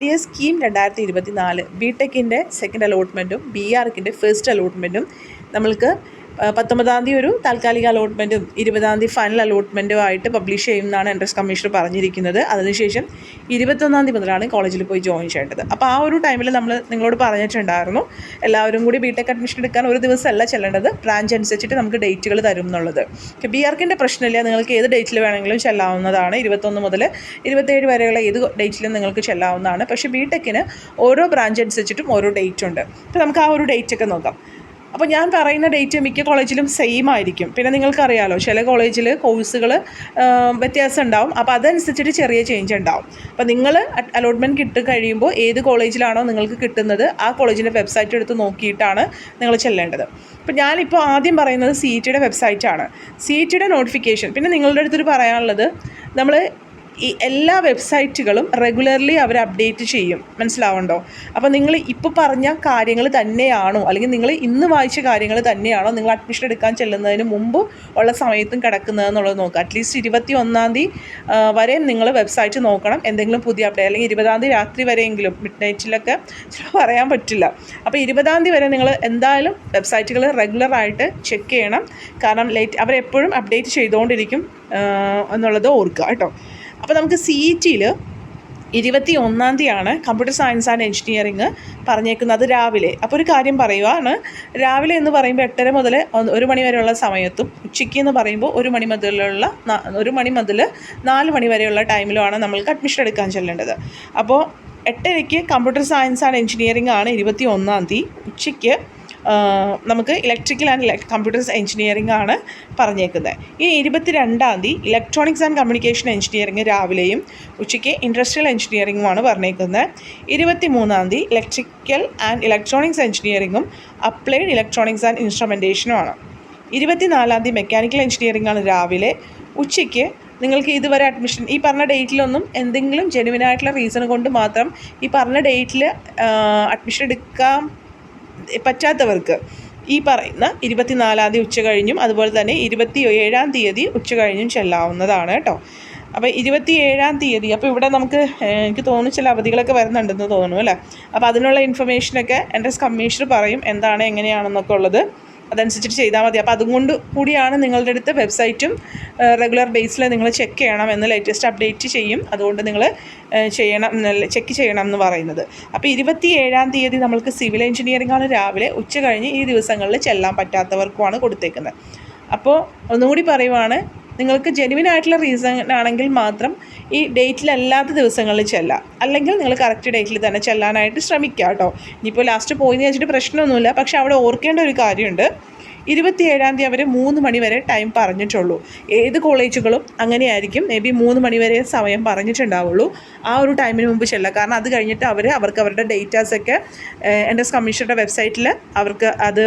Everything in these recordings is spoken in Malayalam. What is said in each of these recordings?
പുതിയ സ്കീം 2024 ബിടെക്കിൻ്റെ സെക്കൻഡ് അലോട്ട്മെൻറ്റും BArcൻ്റെ ഫസ്റ്റ് അലോട്ട്മെൻറ്റും നമ്മൾക്ക് 19-ാം തീയതി ഒരു താൽക്കാലിക അലോട്ട്മെൻറ്റും 20-ാം തീയതി ഫൈനൽ അലോട്ട്മെൻറ്റും ആയിട്ട് പബ്ലിഷ് ചെയ്യുമെന്നാണ് എൻട്രൻസ് കമ്മീഷണർ പറഞ്ഞിരിക്കുന്നത്. അതിനുശേഷം 21-ാം തീയതി മുതലാണ് കോളേജിൽ പോയി ജോയിൻ ചെയ്യേണ്ടത്. അപ്പോൾ ആ ഒരു ടൈമിൽ നമ്മൾ നിങ്ങളോട് പറഞ്ഞിട്ടുണ്ടായിരുന്നു എല്ലാവരും കൂടി ബിടെക് അഡ്മിഷൻ എടുക്കാൻ ഒരു ദിവസമല്ല ചെല്ലേണ്ടത്, ബ്രാഞ്ച് അനുസരിച്ചിട്ട് നമുക്ക് ഡേറ്റുകൾ തരും എന്നുള്ളത്. BArcൻ്റെ പ്രശ്നമില്ല, നിങ്ങൾക്ക് ഏത് ഡേറ്റിൽ വേണമെങ്കിലും ചെല്ലാവുന്നതാണ്. 21 മുതൽ 27 വരെയുള്ള ഏത് ഡേറ്റിലും നിങ്ങൾക്ക് ചെല്ലാവുന്നതാണ്. പക്ഷേ ബിടെക്കിന് ഓരോ ബ്രാഞ്ച് അനുസരിച്ചിട്ടും ഓരോ ഡേറ്റ് ഉണ്ട്. അപ്പോൾ നമുക്ക് ആ ഒരു ഡേറ്റൊക്കെ നോക്കാം. അപ്പോൾ ഞാൻ പറയുന്ന ഡേറ്റ് മിക്ക കോളേജിലും സെയിം ആയിരിക്കും. പിന്നെ നിങ്ങൾക്കറിയാലോ, ചില കോളേജിൽ കോഴ്സുകൾ വ്യത്യാസം ഉണ്ടാവും. അപ്പോൾ അതനുസരിച്ചിട്ട് ചെറിയ ചേഞ്ച് ഉണ്ടാവും. അപ്പോൾ നിങ്ങൾ അലോട്ട്മെൻറ്റ് കിട്ടി കഴിയുമ്പോൾ ഏത് കോളേജിലാണോ നിങ്ങൾക്ക് കിട്ടുന്നത് ആ കോളേജിൻ്റെ വെബ്സൈറ്റ് എടുത്ത് നോക്കിയിട്ടാണ് നിങ്ങൾ ചെല്ലേണ്ടത്. അപ്പോൾ ഞാനിപ്പോൾ ആദ്യം പറയുന്നത് CETയുടെ വെബ്സൈറ്റാണ്. CETയുടെ നോട്ടിഫിക്കേഷൻ. പിന്നെ നിങ്ങളുടെ അടുത്തൊരു പറയാനുള്ളത്, നമ്മൾ ഈ എല്ലാ വെബ്സൈറ്റുകളും റെഗുലർലി അവർ അപ്ഡേറ്റ് ചെയ്യും, മനസ്സിലാവുന്നുണ്ടോ? അപ്പോൾ നിങ്ങൾ ഇപ്പോൾ പറഞ്ഞ കാര്യങ്ങൾ തന്നെയാണോ, അല്ലെങ്കിൽ നിങ്ങൾ ഇന്ന് വായിച്ച കാര്യങ്ങൾ തന്നെയാണോ നിങ്ങൾ അഡ്മിഷൻ എടുക്കാൻ ചെല്ലുന്നതിന് മുമ്പ് ഉള്ള സമയത്തും കിടക്കുന്നതെന്നുള്ളത് നോക്കുക. അറ്റ്ലീസ്റ്റ് 21-ാം തീയതി വരെയും നിങ്ങൾ വെബ്സൈറ്റ് നോക്കണം. എന്തെങ്കിലും പുതിയ അപ്ഡേറ്റ്, അല്ലെങ്കിൽ 20-ാം തീയതി രാത്രി വരെയെങ്കിലും, മിഡ് നൈറ്റിലൊക്കെ പറയാൻ പറ്റില്ല. അപ്പോൾ 20-ാം തീയതി വരെ നിങ്ങൾ എന്തായാലും വെബ്സൈറ്റുകൾ റെഗുലറായിട്ട് ചെക്ക് ചെയ്യണം. കാരണം അവരെപ്പോഴും അപ്ഡേറ്റ് ചെയ്തുകൊണ്ടിരിക്കും എന്നുള്ളത് ഓർക്കുക കേട്ടോ. അപ്പോൾ നമുക്ക് CETയിൽ 21-ാം തീയതിയാണ് കമ്പ്യൂട്ടർ സയൻസ് ആൻഡ് എഞ്ചിനീയറിംഗ് പറഞ്ഞേക്കുന്നത് രാവിലെ. അപ്പോൾ ഒരു കാര്യം പറയുവാണ്, രാവിലെ എന്ന് പറയുമ്പോൾ 8:30 മുതൽ 1 മണി വരെയുള്ള സമയത്തും, ഉച്ചയ്ക്ക് എന്ന് പറയുമ്പോൾ 1 മണി മുതൽ 4 മണി വരെയുള്ള ടൈമിലുമാണ് നമ്മൾക്ക് അഡ്മിഷൻ എടുക്കാൻ ചെല്ലേണ്ടത്. അപ്പോൾ 8:30 കമ്പ്യൂട്ടർ സയൻസ് ആൻഡ് എഞ്ചിനീയറിംഗ് ആണ് 21-ാം തീയതി. ഉച്ചയ്ക്ക് നമുക്ക് ഇലക്ട്രിക്കൽ ആൻഡ് കമ്പ്യൂട്ടർ എഞ്ചിനീയറിംഗ് ആണ് പറഞ്ഞേക്കുന്നത്. ഇനി 22-ാം തീയതി ഇലക്ട്രോണിക്സ് ആൻഡ് കമ്മ്യൂണിക്കേഷൻ എഞ്ചിനീയറിംഗ് രാവിലെയും ഉച്ചയ്ക്ക് ഇൻഡസ്ട്രിയൽ എഞ്ചിനീയറിംഗുമാണ് പറഞ്ഞേക്കുന്നത്. 23-ാം തീയതി ഇലക്ട്രിക്കൽ ആൻഡ് ഇലക്ട്രോണിക്സ് എഞ്ചിനീയറിംഗും അപ്ലൈഡ് ഇലക്ട്രോണിക്സ് ആൻഡ് ഇൻസ്ട്രുമെൻറ്റേഷനുമാണ്. 24-ാം തീയതി മെക്കാനിക്കൽ എഞ്ചിനീയറിംഗ് ആണ് രാവിലെ. ഉച്ചയ്ക്ക് നിങ്ങൾക്ക് ഇതുവരെ അഡ്മിഷൻ ഈ പറഞ്ഞ ഡേറ്റിലൊന്നും എന്തെങ്കിലും ജെനുവിനായിട്ടുള്ള റീസൺ കൊണ്ട് മാത്രം ഈ പറഞ്ഞ ഡേറ്റിൽ അഡ്മിഷൻ എടുക്കാൻ പറ്റാത്തവർക്ക് ഈ പറയുന്ന 24-ാം തീയതി ഉച്ച കഴിഞ്ഞും അതുപോലെ തന്നെ 27-ാം തീയതി ഉച്ച കഴിഞ്ഞും ചെല്ലാവുന്നതാണ് കേട്ടോ. അപ്പോൾ 27-ാം തീയതി, അപ്പോൾ ഇവിടെ നമുക്ക് എനിക്ക് തോന്നുന്നു ചില അവധികളൊക്കെ വരുന്നുണ്ടെന്ന് തോന്നുന്നു അല്ലേ. അപ്പോൾ അതിനുള്ള ഇൻഫർമേഷനൊക്കെ എൻട്രൻസ് കമ്മീഷണർ പറയും എന്താണ് എങ്ങനെയാണെന്നൊക്കെ ഉള്ളത്. അതനുസരിച്ചിട്ട് ചെയ്താൽ മതി. അപ്പോൾ അതുകൊണ്ട് കൂടിയാണ് നിങ്ങളുടെ അടുത്ത് വെബ്സൈറ്റും റെഗുലർ ബേസിൽ നിങ്ങൾ ചെക്ക് ചെയ്യണം എന്ന് ലേറ്റസ്റ്റ് അപ്ഡേറ്റ് ചെയ്യും. അതുകൊണ്ട് നിങ്ങൾ ചെക്ക് ചെയ്യണം എന്ന് പറയുന്നത്. അപ്പോൾ 27-ാം തീയതി നമ്മൾക്ക് സിവിൽ എഞ്ചിനീയറിംഗ് ആണ് രാവിലെ. ഉച്ച കഴിഞ്ഞ് ഈ ദിവസങ്ങളിൽ ചെല്ലാൻ പറ്റാത്തവർക്കുമാണ് കൊടുത്തേക്കുന്നത്. അപ്പോൾ ഒന്നുകൂടി പറയുവാണ്, നിങ്ങൾക്ക് ജെനുവിൻ ആയിട്ടുള്ള റീസൺ ആണെങ്കിൽ മാത്രം ഈ ഡേറ്റിലല്ലാത്ത ദിവസങ്ങളിൽ ചെല്ലാം, അല്ലെങ്കിൽ നിങ്ങൾ കറക്റ്റ് ഡേറ്റിൽ തന്നെ ചെല്ലാനായിട്ട് ശ്രമിക്കുക കേട്ടോ. ഇനിയിപ്പോൾ ലാസ്റ്റ് പോയിന്ന് വെച്ചിട്ട് പ്രശ്നമൊന്നുമില്ല. പക്ഷേ അവിടെ ഓർക്കേണ്ട ഒരു കാര്യമുണ്ട്, 27-ാം തീയതി അവർ 3 മണി വരെ ടൈം പറഞ്ഞിട്ടുള്ളൂ. ഏത് കോളേജുകളും അങ്ങനെയായിരിക്കും. മേ ബി 3 മണി വരെ സമയം പറഞ്ഞിട്ടുണ്ടാവുള്ളൂ. ആ ഒരു ടൈമിന് മുമ്പ് ചെല്ലാം. കാരണം അത് കഴിഞ്ഞിട്ട് അവർക്ക് അവരുടെ ഡേറ്റാസൊക്കെ എൻട്രൻസ് കമ്മീഷണറുടെ വെബ്സൈറ്റിൽ അവർക്ക് അത്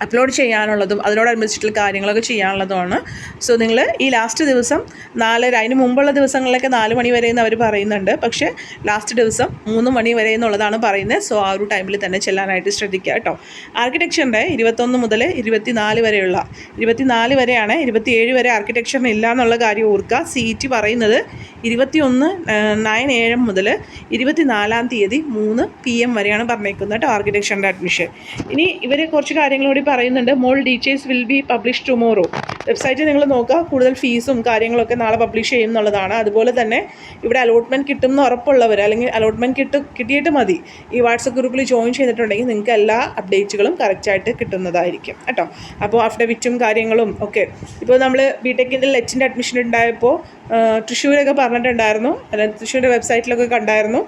അപ്ലോഡ് ചെയ്യാനുള്ളതും അതിനോടനുബന്ധിച്ചിട്ടുള്ള കാര്യങ്ങളൊക്കെ ചെയ്യാനുള്ളതുമാണ്. സോ നിങ്ങൾ ഈ ലാസ്റ്റ് ദിവസം 4:30, അതിന് മുമ്പുള്ള ദിവസങ്ങളിലൊക്കെ 4 മണി വരെ എന്ന് അവർ പറയുന്നുണ്ട്. പക്ഷേ ലാസ്റ്റ് ദിവസം 3 മണി വരെ എന്നുള്ളതാണ് പറയുന്നത്. സോ ആ ഒരു ടൈമിൽ തന്നെ ചെല്ലാനായിട്ട് ശ്രദ്ധിക്കുക കേട്ടോ. ആർക്കിടെക്ചറിൻ്റെ 21 മുതൽ 24 വരെയുള്ള 24 വരെയാണ്, 27 വരെ ആർക്കിടെക്ചറിന് ഇല്ല എന്നുള്ള കാര്യം ഓർക്കുക. CET പറയുന്നത് 21 9 AM മുതൽ 24-ാം തീയതി 3 PM വരെയാണ് പറഞ്ഞേക്കുന്നത് കേട്ടോ ആർക്കിടെക്ചറിൻ്റെ അഡ്മിഷൻ. ഇനി ഇവർ കുറച്ച് കാര്യങ്ങളോട് പറയുന്നുണ്ട്. More details will be publish tomorrow. Website നിങ്ങൾ നോക്കുക. കൂടുതൽ ഫീസും കാര്യങ്ങളൊക്കെ നാളെ പബ്ലിഷ് ചെയ്യും എന്നുള്ളതാണ്. അതുപോലെ തന്നെ ഇവിടെ അലോട്ട്മെൻറ്റ് കിട്ടും എന്ന് ഉറപ്പുള്ളവർ, അല്ലെങ്കിൽ അലോട്ട്മെൻറ്റ് കിട്ടിയിട്ട് മതി ഈ വാട്സപ്പ് ഗ്രൂപ്പിൽ ജോയിൻ ചെയ്തിട്ടുണ്ടെങ്കിൽ നിങ്ങൾക്ക് എല്ലാ അപ്ഡേറ്റുകളും കറക്റ്റായിട്ട് കിട്ടുന്നതായിരിക്കും കേട്ടോ. അപ്പോൾ അഫിഡവിറ്റും കാര്യങ്ങളും ഒക്കെ ഇപ്പോൾ നമ്മൾ ബിടെക്കിൻ്റെ ലെറ്റിൻ്റെ അഡ്മിഷൻ ഉണ്ടായപ്പോൾ തൃശ്ശൂരൊക്കെ പറഞ്ഞിട്ടുണ്ടായിരുന്നു, അതായത് തൃശ്ശൂരിൻ്റെ വെബ്സൈറ്റിലൊക്കെ കണ്ടായിരുന്നു.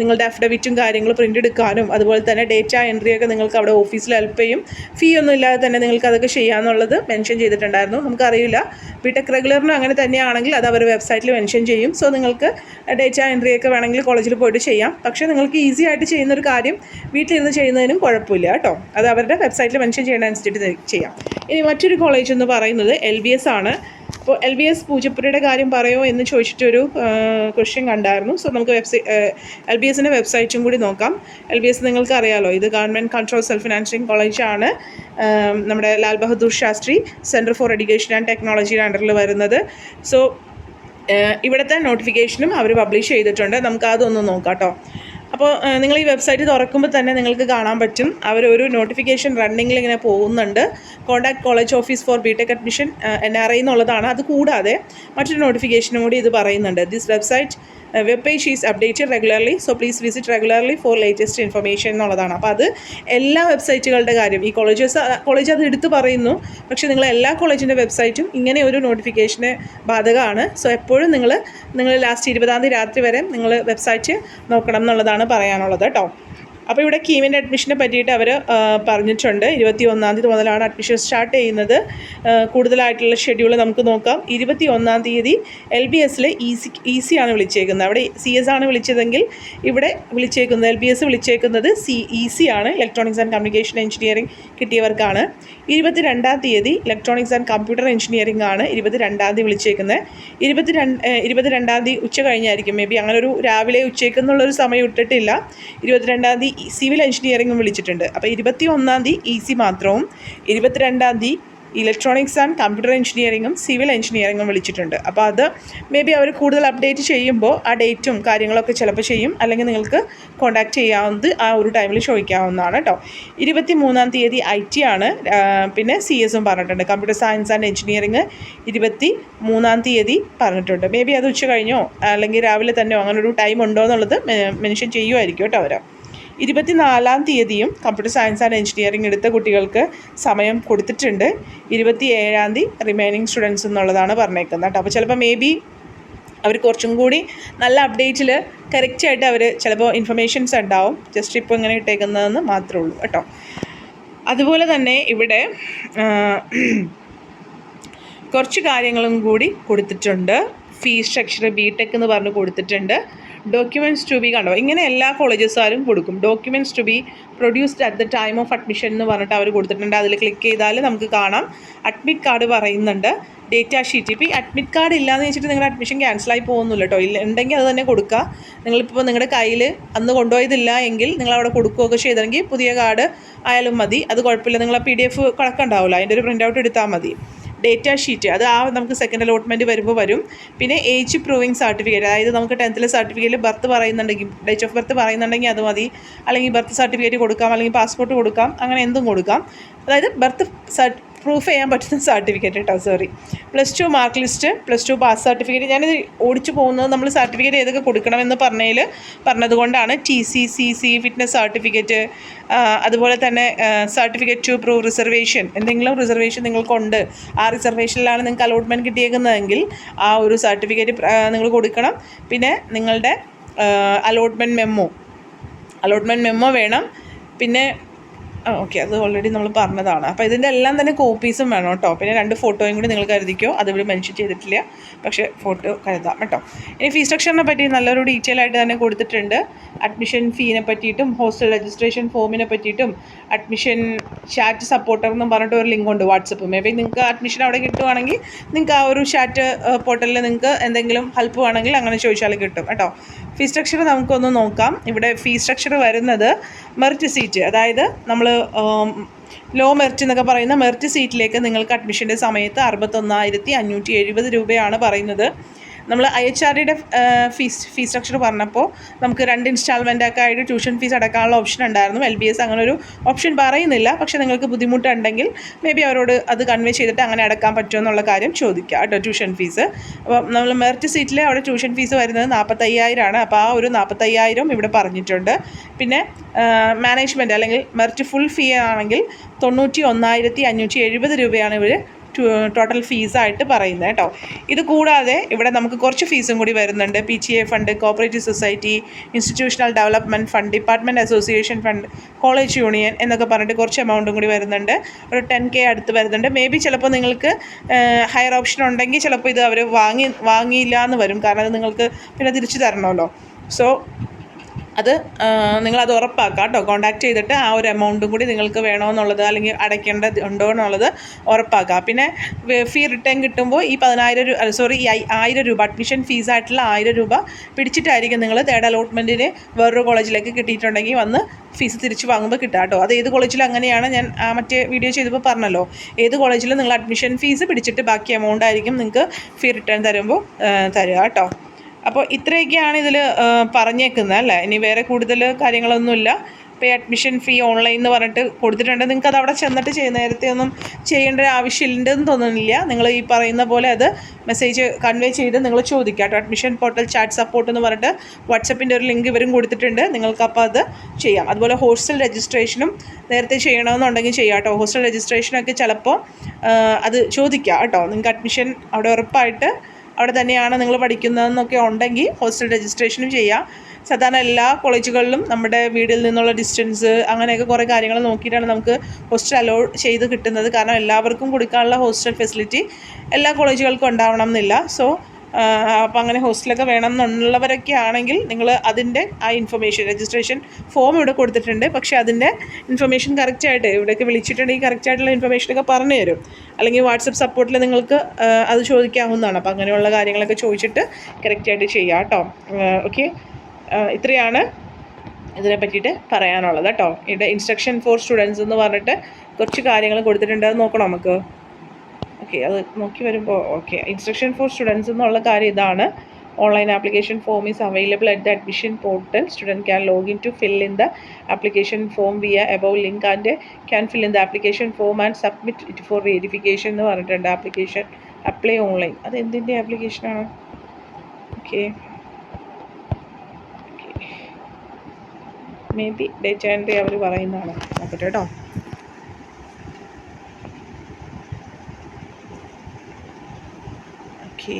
നിങ്ങളുടെ അഫിഡവിറ്റും കാര്യങ്ങളും പ്രിൻ്റ് എടുക്കാനും അതുപോലെ തന്നെ ഡേറ്റ എൻട്രിയൊക്കെ നിങ്ങൾക്ക് അവിടെ ഓഫീസിൽ ഹെൽപ്പ് ചെയ്യും. ഫീ ഒന്നും ഇല്ലാതെ തന്നെ നിങ്ങൾക്ക് അതൊക്കെ ചെയ്യാമെന്നുള്ളത് മെൻഷൻ ചെയ്തിട്ടുണ്ടായിരുന്നു. നമുക്കറിയില്ല, ബിടെക് റെഗുലറിനും അങ്ങനെ തന്നെയാണെങ്കിൽ അത് അവർ വെബ്സൈറ്റിൽ മെൻഷൻ ചെയ്യും. സോ നിങ്ങൾക്ക് ഡേറ്റ എൻട്രിയൊക്കെ വേണമെങ്കിൽ കോളേജിൽ പോയിട്ട് ചെയ്യാം. പക്ഷേ നിങ്ങൾക്ക് ഈസി ആയിട്ട് ചെയ്യുന്നൊരു കാര്യം വീട്ടിലിരുന്ന് ചെയ്യുന്നതിനും കുഴപ്പമില്ല കേട്ടോ. അത് അവരുടെ വെബ്സൈറ്റിൽ മെൻഷൻ ചെയ്യേണ്ട അനുസരിച്ചിട്ട് ചെയ്യാം. ഇനി മറ്റൊരു കോളേജ് എന്ന് പറയുന്നത് LBS ആണ്. അപ്പോൾ LBS പൂജപ്പുരയുടെ കാര്യം പറയുമോ എന്ന് ചോദിച്ചിട്ടൊരു ക്വസ്റ്റ്യൻ കണ്ടായിരുന്നു. സോ നമുക്ക് LBSൻ്റെ വെബ്സൈറ്റും കൂടി നോക്കാം. LBS നിങ്ങൾക്ക് അറിയാമല്ലോ, ഇത് ഗവൺമെൻറ് കൺട്രോൾ സെൽഫ് ഫിനാൻസിങ് കോളേജാണ്. നമ്മുടെ Lal Bahadur Shastri centre for education and ടെക്നോളജിയുടെ അണ്ടറിൽ വരുന്നത്. സോ ഇവിടുത്തെ നോട്ടിഫിക്കേഷനും അവർ പബ്ലിഷ് ചെയ്തിട്ടുണ്ട്. നമുക്ക് അതൊന്ന് നോക്കാം കേട്ടോ. അപ്പോൾ നിങ്ങൾ ഈ വെബ്സൈറ്റ് തുറക്കുമ്പോൾ തന്നെ നിങ്ങൾക്ക് കാണാൻ പറ്റും അവരൊരു നോട്ടിഫിക്കേഷൻ റണ്ണിങ്ങിൽ ഇങ്ങനെ പോകുന്നുണ്ട്. Contact college office for B Tech admission NRI എന്നുള്ളതാണ്. അത് കൂടാതെ മറ്റൊരു നോട്ടിഫിക്കേഷനും കൂടി ഇത് പറയുന്നുണ്ട്. This website web page is updated regularly, so please visit regularly for latest information എന്നുള്ളതാണ്. അപ്പോൾ അത് എല്ലാ വെബ്സൈറ്റുകളുടെ കാര്യം ഈ കോളേജ് അത് എടുത്ത് പറയുന്നു. പക്ഷേ നിങ്ങൾ എല്ലാ കോളേജിൻ്റെ വെബ്സൈറ്റും ഇങ്ങനെ ഒരു നോട്ടിഫിക്കേഷന് ബാധകമാണ്. സോ എപ്പോഴും നിങ്ങൾ ലാസ്റ്റ് 20-ാം തീയതി രാത്രി വരെ നിങ്ങൾ വെബ്സൈറ്റ് നോക്കണം എന്നുള്ളതാണ് പറയാനുള്ളത് കേട്ടോ. അപ്പോൾ ഇവിടെ കീമിൻ്റെ അഡ്മിഷനെ പറ്റിയിട്ട് അവർ പറഞ്ഞിട്ടുണ്ട്. 21-ാം തീയതി മുതലാണ് അഡ്മിഷൻ സ്റ്റാർട്ട് ചെയ്യുന്നത്. കൂടുതലായിട്ടുള്ള ഷെഡ്യൂൾ നമുക്ക് നോക്കാം. 21-ാം തീയതി LBSൽ EC ആണ് വിളിച്ചേക്കുന്നത്. അവിടെ CS ആണ് വിളിച്ചതെങ്കിൽ ഇവിടെ വിളിച്ചേക്കുന്നത് LBS വിളിച്ചേക്കുന്നത് EC ആണ്. ഇലക്ട്രോണിക്സ് ആൻഡ് കമ്മ്യൂണിക്കേഷൻ എഞ്ചിനീയറിംഗ് കിട്ടിയവർക്കാണ്. 22-ാം തീയതി ഇലക്ട്രോണിക്സ് ആൻഡ് കമ്പ്യൂട്ടർ എഞ്ചിനീയറിംഗ് ആണ് 22-ാം തീയതി വിളിച്ചേക്കുന്നത്. 22-ാം തീയതി ഉച്ച കഴിഞ്ഞായിരിക്കും. മേ ബി അങ്ങനെ ഒരു രാവിലെ ഉച്ചയ്ക്കെന്നുള്ളൊരു സമയം ഇട്ടിട്ടില്ല. 22-ാം തീയതി സിവിൽ എഞ്ചിനീയറിംഗും വിളിച്ചിട്ടുണ്ട്. അപ്പോൾ 21-ാം തീയതി EC മാത്രവും 22-ാം തീയതി ഇലക്ട്രോണിക്സ് ആൻഡ് കമ്പ്യൂട്ടർ എഞ്ചിനീയറിംഗും സിവിൽ എഞ്ചിനീയറിംഗും വിളിച്ചിട്ടുണ്ട്. അപ്പോൾ അത് മേ ബി അവർ കൂടുതൽ അപ്ഡേറ്റ് ചെയ്യുമ്പോൾ ആ ഡേറ്റും കാര്യങ്ങളൊക്കെ ചിലപ്പോൾ ചെയ്യും. അല്ലെങ്കിൽ നിങ്ങൾക്ക് കോൺടാക്റ്റ് ചെയ്യാവുന്നത് ആ ഒരു ടൈമിൽ ചോദിക്കാവുന്നതാണ് കേട്ടോ. 23-ാം തീയതി IT ആണ്. പിന്നെ CS പറഞ്ഞിട്ടുണ്ട്. കമ്പ്യൂട്ടർ സയൻസ് ആൻഡ് എഞ്ചിനീയറിംഗ് 23-ാം തീയതി പറഞ്ഞിട്ടുണ്ട്. മേ ബി അത് ഉച്ച കഴിഞ്ഞോ അല്ലെങ്കിൽ രാവിലെ തന്നെയോ അങ്ങനൊരു ടൈം ഉണ്ടോ എന്നുള്ളത് മെൻഷൻ ചെയ്യുമായിരിക്കും കേട്ടോ അവർ. 24-ാം തീയതിയും കമ്പ്യൂട്ടർ സയൻസ് ആൻഡ് എഞ്ചിനീയറിംഗ് എടുത്ത കുട്ടികൾക്ക് സമയം കൊടുത്തിട്ടുണ്ട്. 27-ാം തീയതി റിമൈനിങ് സ്റ്റുഡൻസ് എന്നുള്ളതാണ് പറഞ്ഞേക്കുന്നത് കേട്ടോ. അപ്പോൾ ചിലപ്പോൾ മേ ബി അവർ കുറച്ചും കൂടി നല്ല അപ്ഡേറ്റിൽ കറക്റ്റായിട്ട് അവർ ചിലപ്പോൾ ഇൻഫർമേഷൻസ് ഉണ്ടാവും. ജസ്റ്റ് ഇപ്പോൾ ഇങ്ങനെ ഇട്ടേക്കുന്നതെന്ന് മാത്രമേ ഉള്ളൂ കേട്ടോ. അതുപോലെ തന്നെ ഇവിടെ കുറച്ച് കാര്യങ്ങളും കൂടി കൊടുത്തിട്ടുണ്ട്. ഫീസ് സ്ട്രക്ചർ BTech എന്ന് പറഞ്ഞ് കൊടുത്തിട്ടുണ്ട്. ഡോക്യുമെൻറ്റ്സ് ടു ബി കണ്ടോ, ഇങ്ങനെ എല്ലാ കോളേജസുകാരും കൊടുക്കും. Documents to be produced at the time of admission എന്ന് പറഞ്ഞിട്ട് അവർ കൊടുത്തിട്ടുണ്ട്. അതിൽ ക്ലിക്ക് ചെയ്താൽ നമുക്ക് കാണാം അഡ്മിറ്റ് കാർഡ് പറയുന്നുണ്ട്. Data sheet. ഇപ്പോൾ ഈ അഡ്മിറ്റ് കാർഡ് ഇല്ലയെന്ന് വെച്ചിട്ട് നിങ്ങളുടെ അഡ്മിഷൻ ക്യാൻസലായി പോകുന്നില്ല കേട്ടോ. ഉണ്ടെങ്കിൽ അത് തന്നെ കൊടുക്കുക. നിങ്ങളിപ്പോൾ നിങ്ങളുടെ കയ്യിൽ അന്ന് കൊണ്ടുപോയതില്ല എങ്കിൽ നിങ്ങളവിടെ കൊടുക്കുകയൊക്കെ ചെയ്തെങ്കിൽ പുതിയ കാർഡ് ആയാലും മതി. അത് കുഴപ്പമില്ല. നിങ്ങൾ PDF കണക്കുണ്ടാവില്ല, അതിൻ്റെ ഒരു പ്രിൻ്റ് ഔട്ട് എടുത്താൽ മതി. ഡേറ്റാ ഷീറ്റ് അത് നമുക്ക് സെക്കൻഡ് അലോട്ട്മെൻറ്റ് വരുമ്പോൾ വരും. പിന്നെ ഏജ് പ്രൂവിങ് സർട്ടിഫിക്കറ്റ്, അതായത് നമുക്ക് 10th സർട്ടിഫിക്കറ്റിൽ ബർത്ത് പറയുന്നുണ്ടെങ്കിൽ ഡേറ്റ് ഓഫ് ബർത്ത് പറയുന്നുണ്ടെങ്കിൽ അത് മതി. അല്ലെങ്കിൽ ബർത്ത് സർട്ടിഫിക്കറ്റ് കൊടുക്കാം, അല്ലെങ്കിൽ പാസ്പോർട്ട് കൊടുക്കാം, അങ്ങനെ എന്തും കൊടുക്കാം. അതായത് ബർത്ത് പ്രൂഫ് ചെയ്യാൻ പറ്റുന്ന സർട്ടിഫിക്കറ്റ് കേട്ടോ. +2 മാർക്ക് ലിസ്റ്റ്, +2 പാസ് സർട്ടിഫിക്കറ്റ്. ഞാനിത് ഓടിച്ചു പോകുന്നത് നമ്മൾ സർട്ടിഫിക്കറ്റ് ഏതൊക്കെ കൊടുക്കണമെന്ന് പറഞ്ഞതുകൊണ്ടാണ്. TC, CC, ഫിറ്റ്നസ് സർട്ടിഫിക്കറ്റ്, അതുപോലെ തന്നെ സർട്ടിഫിക്കറ്റ് ടു പ്രൂവ് റിസർവേഷൻ. എന്തെങ്കിലും റിസർവേഷൻ നിങ്ങൾക്കുണ്ട്, ആ റിസർവേഷനിലാണ് നിങ്ങൾക്ക് അലോട്ട്മെൻറ്റ് കിട്ടിയേക്കുന്നതെങ്കിൽ ആ ഒരു സർട്ടിഫിക്കറ്റ് നിങ്ങൾ കൊടുക്കണം. പിന്നെ നിങ്ങളുടെ അലോട്ട്മെൻറ്റ് മെമ്മോ വേണം. പിന്നെ ഓക്കെ, അത് ഓൾറെഡി നമ്മൾ പറഞ്ഞതാണ്. അപ്പോൾ ഇതിൻ്റെ എല്ലാം തന്നെ കോപ്പീസും വേണം കേട്ടോ. പിന്നെ 2 ഫോട്ടോയും കൂടി നിങ്ങൾ കരുതിക്കോ. അതിവിടെ മെൻഷൻ ചെയ്തിട്ടില്ല, പക്ഷേ ഫോട്ടോ കരുതാം കേട്ടോ. ഇനി ഫീസ് സ്ട്രക്ചറിനെ പറ്റി നല്ലൊരു ഡീറ്റെയിൽ ആയിട്ട് തന്നെ കൊടുത്തിട്ടുണ്ട്. അഡ്മിഷൻ ഫീനെ പറ്റിയിട്ടും ഹോസ്റ്റൽ രജിസ്ട്രേഷൻ ഫോമിനെ പറ്റിയിട്ടും അഡ്മിഷൻ ചാറ്റ് സപ്പോർട്ടർ എന്നും പറഞ്ഞിട്ട് ഒരു ലിങ്ക് ഉണ്ട് വാട്സപ്പ്. മേ ബി നിങ്ങൾക്ക് അഡ്മിഷൻ അവിടെ കിട്ടുവാണെങ്കിൽ നിങ്ങൾക്ക് ആ ഒരു ചാറ്റ് പോർട്ടലിൽ നിങ്ങൾക്ക് എന്തെങ്കിലും ഹെൽപ്പ് വേണമെങ്കിൽ അങ്ങനെ ചോദിച്ചാൽ കിട്ടും കേട്ടോ. ഫീസ് സ്ട്രക്ചർ നമുക്കൊന്ന് നോക്കാം. ഇവിടെ ഫീസ് സ്ട്രക്ചർ വരുന്നത് മെറിറ്റ് സീറ്റ്, അതായത് നമ്മൾ ലോ മെറിറ്റ് എന്നൊക്കെ പറയുന്ന മെറിറ്റ് സീറ്റിലേക്ക് നിങ്ങൾക്ക് അഡ്മിഷൻ്റെ സമയത്ത് 61,570 രൂപയാണ് പറയുന്നത്. നമ്മൾ IHRDയുടെ ഫീസ് സ്ട്രക്ചർ പറഞ്ഞപ്പോൾ നമുക്ക് 2 ഇൻസ്റ്റാൾമെൻറ്റൊക്കെ ആയിട്ട് ട്യൂഷൻ ഫീസ് അടക്കാനുള്ള ഓപ്ഷൻ ഉണ്ടായിരുന്നു. LBS അങ്ങനെ ഒരു ഓപ്ഷൻ പറയുന്നില്ല. പക്ഷേ നിങ്ങൾക്ക് ബുദ്ധിമുട്ടുണ്ടെങ്കിൽ മേ ബി അവരോട് അത് കൺവേ ചെയ്തിട്ട് അങ്ങനെ അടക്കാൻ പറ്റുമോ എന്നുള്ള കാര്യം ചോദിക്കുക കേട്ടോ. ട്യൂഷൻ ഫീസ് അപ്പോൾ നമ്മൾ മെറിറ്റ് സീറ്റിൽ അവിടെ ട്യൂഷൻ ഫീസ് വരുന്നത് 45,000 ആണ്. അപ്പോൾ ആ ഒരു 45,000 ഇവിടെ പറഞ്ഞിട്ടുണ്ട്. പിന്നെ മാനേജ്മെൻറ്റ് അല്ലെങ്കിൽ മെറിറ്റ് ഫുൾ ഫീ ആണെങ്കിൽ 91,570 രൂപയാണ് ഇവർ ടോട്ടൽ ഫീസായിട്ട് പറയുന്നത് കേട്ടോ. ഇത് കൂടാതെ ഇവിടെ നമുക്ക് കുറച്ച് ഫീസും കൂടി വരുന്നുണ്ട്. PTA fund, cooperative society, institutional development fund, department association fund, college union എന്നൊക്കെ പറഞ്ഞിട്ട് കുറച്ച് എമൗണ്ടും കൂടി വരുന്നുണ്ട്. ഒരു 10K അടുത്ത് വരുന്നുണ്ട്. മേ ബി ചിലപ്പോൾ നിങ്ങൾക്ക് ഹയർ ഓപ്ഷൻ ഉണ്ടെങ്കിൽ ചിലപ്പോൾ ഇത് അവർ വാങ്ങിയില്ല എന്ന് വരും. കാരണം അത് നിങ്ങൾക്ക് പിന്നെ തിരിച്ചു തരണമല്ലോ. സോ അത് നിങ്ങളത് ഉറപ്പാക്കുക കേട്ടോ. കോൺടാക്ട് ചെയ്തിട്ട് ആ ഒരു എമൗണ്ടും കൂടി നിങ്ങൾക്ക് വേണമെന്നുള്ളത് അല്ലെങ്കിൽ അടയ്ക്കേണ്ടത് ഉണ്ടോ എന്നുള്ളത് ഉറപ്പാക്കുക. പിന്നെ ഫീ റിട്ടേൺ കിട്ടുമ്പോൾ ഈ 1000 രൂപ അഡ്മിഷൻ ഫീസായിട്ടുള്ള 1000 രൂപ പിടിച്ചിട്ടായിരിക്കും നിങ്ങൾ തേർഡ് അലോട്ട്മെൻറ്റിന് വേറൊരു കോളേജിലേക്ക് കിട്ടിയിട്ടുണ്ടെങ്കിൽ വന്ന് ഫീസ് തിരിച്ച് വാങ്ങുമ്പോൾ കിട്ടുക കേട്ടോ. അത് ഏത് കോളേജിലും അങ്ങനെയാണ്. ഞാൻ മറ്റേ വീഡിയോ ചെയ്തപ്പോൾ പറഞ്ഞല്ലോ, ഏത് കോളേജിലും നിങ്ങൾ അഡ്മിഷൻ ഫീസ് പിടിച്ചിട്ട് ബാക്കി എമൗണ്ട് ആയിരിക്കും നിങ്ങൾക്ക് ഫീ റിട്ടേൺ തരുമ്പോൾ തരിക കേട്ടോ. അപ്പോൾ ഇത്രയൊക്കെയാണ് ഇതിൽ പറഞ്ഞേക്കുന്നത് അല്ലേ. ഇനി വേറെ കൂടുതൽ കാര്യങ്ങളൊന്നുമില്ല. പേ അഡ്മിഷൻ ഫീ ഓൺലൈൻ എന്ന് പറഞ്ഞിട്ട് കൊടുത്തിട്ടുണ്ട്. നിങ്ങൾക്ക് അത് അവിടെ ചെന്നിട്ട് നേരത്തെ ഒന്നും ചെയ്യേണ്ട ആവശ്യമില്ലെന്ന് തോന്നുന്നില്ല. നിങ്ങൾ ഈ പറയുന്ന പോലെ അത് മെസ്സേജ് കൺവേ ചെയ്ത് നിങ്ങൾ ചോദിക്കുക കേട്ടോ. അഡ്മിഷൻ പോർട്ടൽ ചാറ്റ് സപ്പോർട്ട് എന്ന് പറഞ്ഞിട്ട് വാട്സപ്പിൻ്റെ ഒരു ലിങ്ക് ഇവരും കൊടുത്തിട്ടുണ്ട്. നിങ്ങൾക്കപ്പോൾ അത് ചെയ്യാം. അതുപോലെ ഹോസ്റ്റൽ രജിസ്ട്രേഷനും നേരത്തെ ചെയ്യണമെന്നുണ്ടെങ്കിൽ ചെയ്യാം കേട്ടോ. ഹോസ്റ്റൽ രജിസ്ട്രേഷനൊക്കെ ചിലപ്പോൾ അത് ചോദിക്കുക കേട്ടോ. നിങ്ങൾക്ക് അഡ്മിഷൻ അവിടെ ഉറപ്പായിട്ട് അവിടെ തന്നെയാണ് നിങ്ങൾ പഠിക്കുന്നതെന്നൊക്കെ ഉണ്ടെങ്കിൽ ഹോസ്റ്റൽ രജിസ്ട്രേഷനും ചെയ്യാം. സാധാരണ എല്ലാ കോളേജുകളിലും നമ്മുടെ വീട്ടിൽ നിന്നുള്ള ഡിസ്റ്റൻസ് അങ്ങനെയൊക്കെ കുറേ കാര്യങ്ങൾ നോക്കിയിട്ടാണ് നമുക്ക് ഹോസ്റ്റൽ അലോ ചെയ്ത് കിട്ടുന്നത്. കാരണം എല്ലാവർക്കും കൊടുക്കാനുള്ള ഹോസ്റ്റൽ ഫെസിലിറ്റി എല്ലാ കോളേജുകൾക്കും ഉണ്ടാവണം എന്നില്ല. സോ അപ്പോൾ അങ്ങനെ ഹോസ്റ്റലൊക്കെ വേണം എന്നുള്ളവരൊക്കെ ആണെങ്കിൽ നിങ്ങൾ അതിൻ്റെ ആ ഇൻഫർമേഷൻ രജിസ്ട്രേഷൻ ഫോം ഇവിടെ കൊടുത്തിട്ടുണ്ട്. പക്ഷേ അതിൻ്റെ ഇൻഫർമേഷൻ കറക്റ്റായിട്ട് ഇവിടേക്ക് വിളിച്ചിട്ടുണ്ടെങ്കിൽ കറക്റ്റായിട്ടുള്ള ഇൻഫർമേഷനൊക്കെ പറഞ്ഞു തരും. അല്ലെങ്കിൽ വാട്സപ്പ് സപ്പോർട്ടിൽ നിങ്ങൾക്ക് അത് ചോദിക്കാവുന്നതാണ്. അപ്പോൾ അങ്ങനെയുള്ള കാര്യങ്ങളൊക്കെ ചോദിച്ചിട്ട് കറക്റ്റായിട്ട് ചെയ്യാം കേട്ടോ. ഓക്കെ, ഇത്രയാണ് ഇതിനെ പറ്റിയിട്ട് പറയാനുള്ളത് കേട്ടോ. ഇവിടെ ഇൻസ്ട്രക്ഷൻ ഫോർ സ്റ്റുഡൻസ് എന്ന് പറഞ്ഞിട്ട് കുറച്ച് കാര്യങ്ങൾ കൊടുത്തിട്ടുണ്ട്. അത് നോക്കണം നമുക്ക്. ഓക്കെ, അത് നോക്കി വരുമ്പോൾ ഓക്കെ, ഇൻസ്ട്രക്ഷൻ ഫോർ സ്റ്റുഡൻസ് എന്നുള്ള കാര്യം ഇതാണ്. Online application form is available at the admission portal. Student can login to fill in the application form via above link and can fill in the application form and submit it for verification എന്ന് പറഞ്ഞിട്ടുണ്ട്. ആപ്ലിക്കേഷൻ അപ്ലൈ ഓൺലൈൻ, അത് എന്തിൻ്റെ ആപ്ലിക്കേഷനാണ്? Okay, maybe data entry അവർ പറയുന്നതാണ്. നോക്കട്ടെ കേട്ടോ. ഓക്കെ,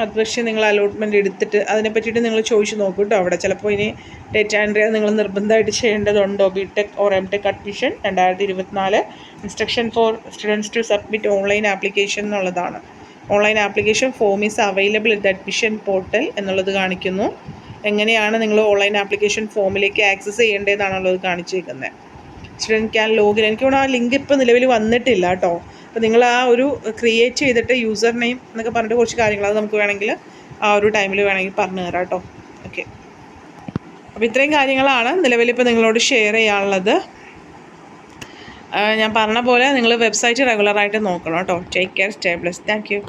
അത് പക്ഷേ നിങ്ങൾ അലോട്ട്മെൻറ്റ് എടുത്തിട്ട് അതിനെ പറ്റിയിട്ട് നിങ്ങൾ ചോദിച്ച് നോക്കൂ കേട്ടോ. അവിടെ ചിലപ്പോൾ ഇനി ഡേറ്റ എൻട്രി നിങ്ങൾ നിർബന്ധമായിട്ട് ചെയ്യേണ്ടതുണ്ടോ. BTech or MTech admission 2024 instruction for students to submit online application എന്നുള്ളതാണ്. Online application form is available at the admission portal എന്നുള്ളത് കാണിക്കുന്നു. എങ്ങനെയാണ് നിങ്ങൾ ഓൺലൈൻ ആപ്ലിക്കേഷൻ ഫോമിലേക്ക് ആക്സസ് ചെയ്യേണ്ടതെന്നാണുള്ളത് കാണിച്ചേക്കുന്നത്. സ്റ്റുഡൻറ്റ് ക്യാൻ ലോഗിൻ, എനിക്ക് തോന്നുന്നു ആ ലിങ്ക് ഇപ്പോൾ നിലവിൽ വന്നിട്ടില്ല കേട്ടോ. അപ്പോൾ നിങ്ങൾ ആ ഒരു ക്രിയേറ്റ് ചെയ്തിട്ട് യൂസർ നെയിം എന്നൊക്കെ പറഞ്ഞിട്ട് കുറച്ച് കാര്യങ്ങൾ അത് നമുക്ക് വേണമെങ്കിൽ ആ ഒരു ടൈമിൽ വേണമെങ്കിൽ പറഞ്ഞു തരാം കേട്ടോ. ഓക്കെ, അപ്പോൾ ഇത്രയും കാര്യങ്ങളാണ് നിലവിലിപ്പോൾ നിങ്ങളോട് ഷെയർ ചെയ്യാനുള്ളത്. ഞാൻ പറഞ്ഞ പോലെ നിങ്ങൾ വെബ്സൈറ്റ് റെഗുലറായിട്ട് നോക്കണം കേട്ടോ. Take care, stay blessed. Thank you.